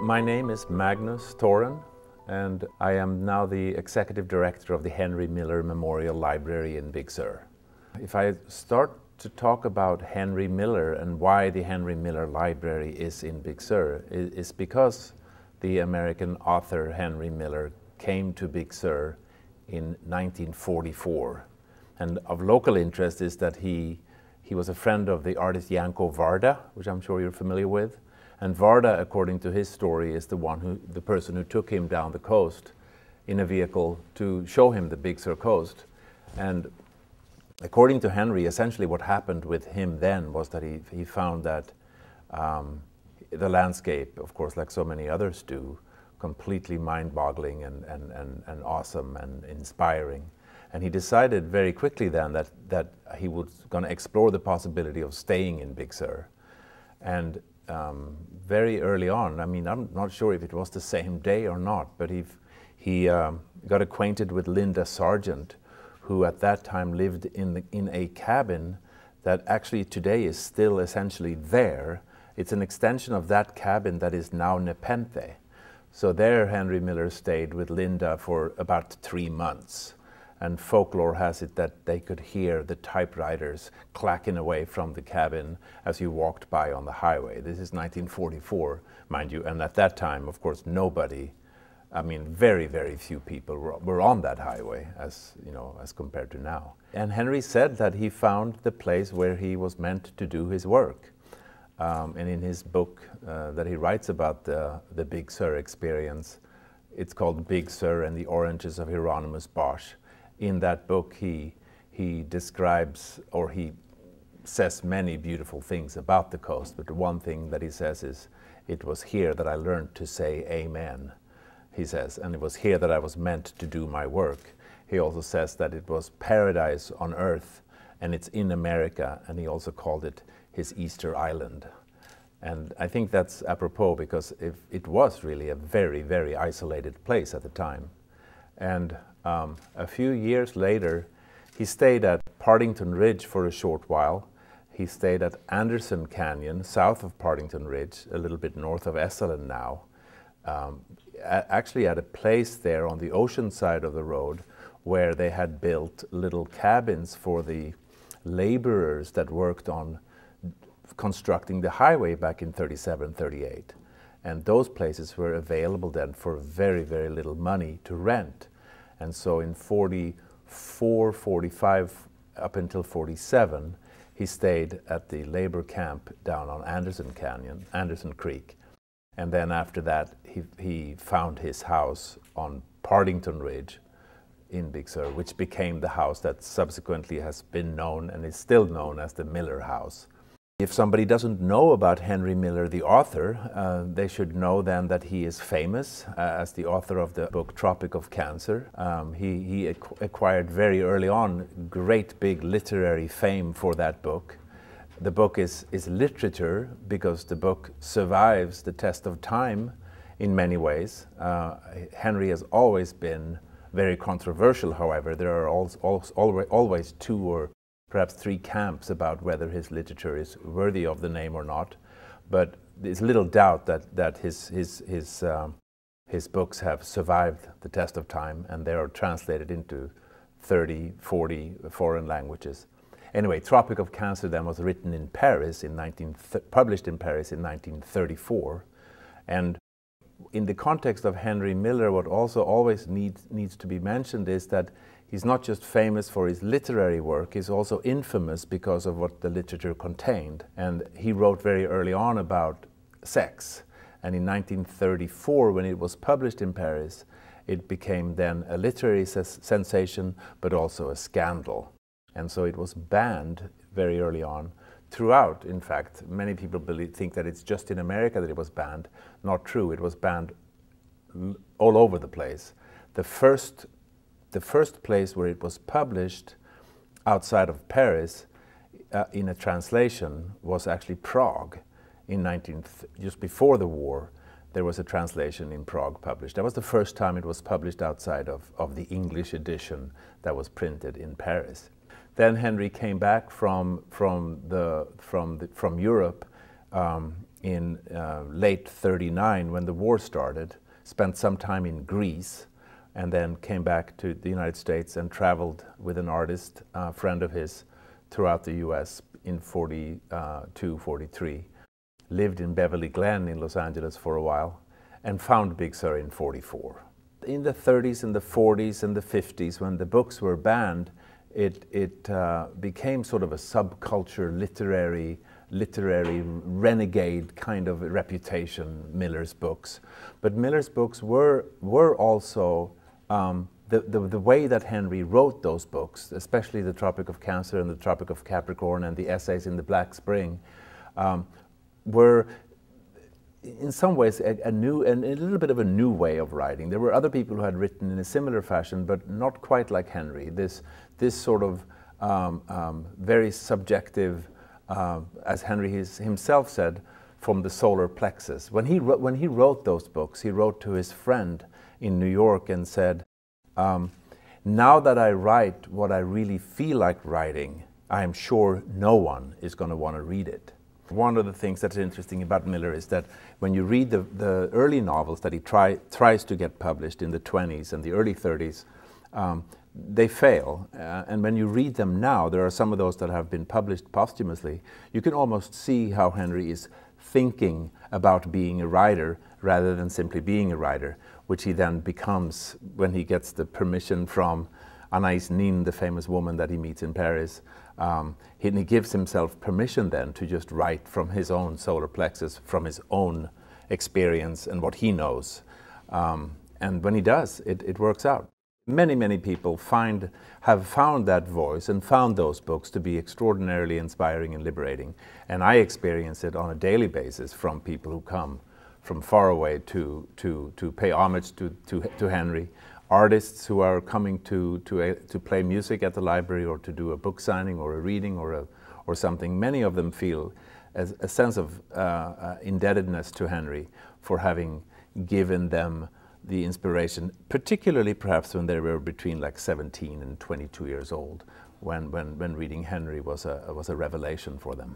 My name is Magnus Toren, and I am now the Executive Director of the Henry Miller Memorial Library in Big Sur. If I start to talk about Henry Miller and why the Henry Miller Library is in Big Sur, it's because the American author Henry Miller came to Big Sur in 1944. And of local interest is that he was a friend of the artist Janko Varda, which I'm sure you're familiar with. And Varda, according to his story, is the person who took him down the coast in a vehicle to show him the Big Sur coast. And according to Henry, essentially what happened with him then was that he found that the landscape, of course, like so many others do, completely mind-boggling and awesome and inspiring. And he decided very quickly then that he was going to explore the possibility of staying in Big Sur. And very early on, I mean, I'm not sure if it was the same day or not, but he got acquainted with Linda Sargent, who at that time lived in a cabin that actually today is still essentially there. It's an extension of that cabin that is now Nepenthe. So there Henry Miller stayed with Linda for about 3 months. And folklore has it that they could hear the typewriters clacking away from the cabin as you walked by on the highway. This is 1944, mind you, and at that time, of course, nobody, I mean, very, very few people were on that highway as, you know, as compared to now. And Henry said that he found the place where he was meant to do his work. And in his book that he writes about the Big Sur experience, it's called Big Sur and the Oranges of Hieronymus Bosch. In that book, he describes, or he says many beautiful things about the coast, but the one thing that he says is, "It was here that I learned to say amen," he says, "and it was here that I was meant to do my work." He also says that it was paradise on earth, and it's in America, and he also called it his Easter Island. And I think that's apropos, because it was really a very, very isolated place at the time. And a few years later, he stayed at Partington Ridge for a short while. He stayed at Anderson Canyon, south of Partington Ridge, a little bit north of Esalen now, actually at a place there on the ocean side of the road where they had built little cabins for the laborers that worked on constructing the highway back in 37, 38. And those places were available then for very, very little money to rent. And so in 44, 45, up until 47, he stayed at the labor camp down on Anderson Creek. And then after that, he found his house on Partington Ridge in Big Sur, which became the house that subsequently has been known and is still known as the Miller House. If somebody doesn't know about Henry Miller, the author, they should know then that he is famous as the author of the book Tropic of Cancer. He acquired very early on great big literary fame for that book. The book is literature because the book survives the test of time in many ways. Henry has always been very controversial, however. There are always 2 or perhaps 3 camps about whether his literature is worthy of the name or not. But there's little doubt that his books have survived the test of time, and they are translated into 30, 40 foreign languages. Anyway, Tropic of Cancer then was written in Paris, published in Paris in 1934. And in the context of Henry Miller, what also always needs to be mentioned is that he's not just famous for his literary work, he's also infamous because of what the literature contained. And he wrote very early on about sex. And in 1934, when it was published in Paris, it became then a literary sensation, but also a scandal. And so it was banned very early on. Throughout, in fact, many people think that it's just in America that it was banned. Not true, it was banned all over the place. The first the first place where it was published outside of Paris in a translation was actually Prague in just before the war. There was a translation in Prague published. That was the first time it was published outside of the English edition that was printed in Paris. Then Henry came back from Europe in late '39 when the war started, spent some time in Greece, and then came back to the United States and traveled with an artist, friend of his, throughout the US in '42, '43. Lived in Beverly Glen in Los Angeles for a while, and found Big Sur in '44. In the 30s and the 40s and the 50s, when the books were banned, it became sort of a subculture, literary renegade kind of reputation, Miller's books. But Miller's books were also the way that Henry wrote those books, especially the Tropic of Cancer and the Tropic of Capricorn and the essays in the Black Spring, were in some ways a little bit of a new way of writing. There were other people who had written in a similar fashion, but not quite like Henry. This sort of very subjective, as Henry himself said, from the solar plexus. When he wrote those books, he wrote to his friend in New York and said, now that I write what I really feel like writing, I am sure no one is going to want to read it. One of the things that's interesting about Miller is that when you read the early novels that he tries to get published in the 20s and the early 30s, they fail. And when you read them now, there are some of those that have been published posthumously, you can almost see how Henry is thinking about being a writer rather than simply being a writer, which he then becomes when he gets the permission from Anaïs Nin, the famous woman that he meets in Paris. He gives himself permission then to just write from his own solar plexus, from his own experience and what he knows. And when he does, it works out. Many people have found that voice and found those books to be extraordinarily inspiring and liberating. And I experience it on a daily basis from people who come from far away to pay homage to Henry. Artists who are coming to play music at the library or to do a book signing or a reading or something. Many of them feel a sense of indebtedness to Henry for having given them the inspiration, particularly perhaps when they were between like 17 and 22 years old, when reading Henry was a revelation for them.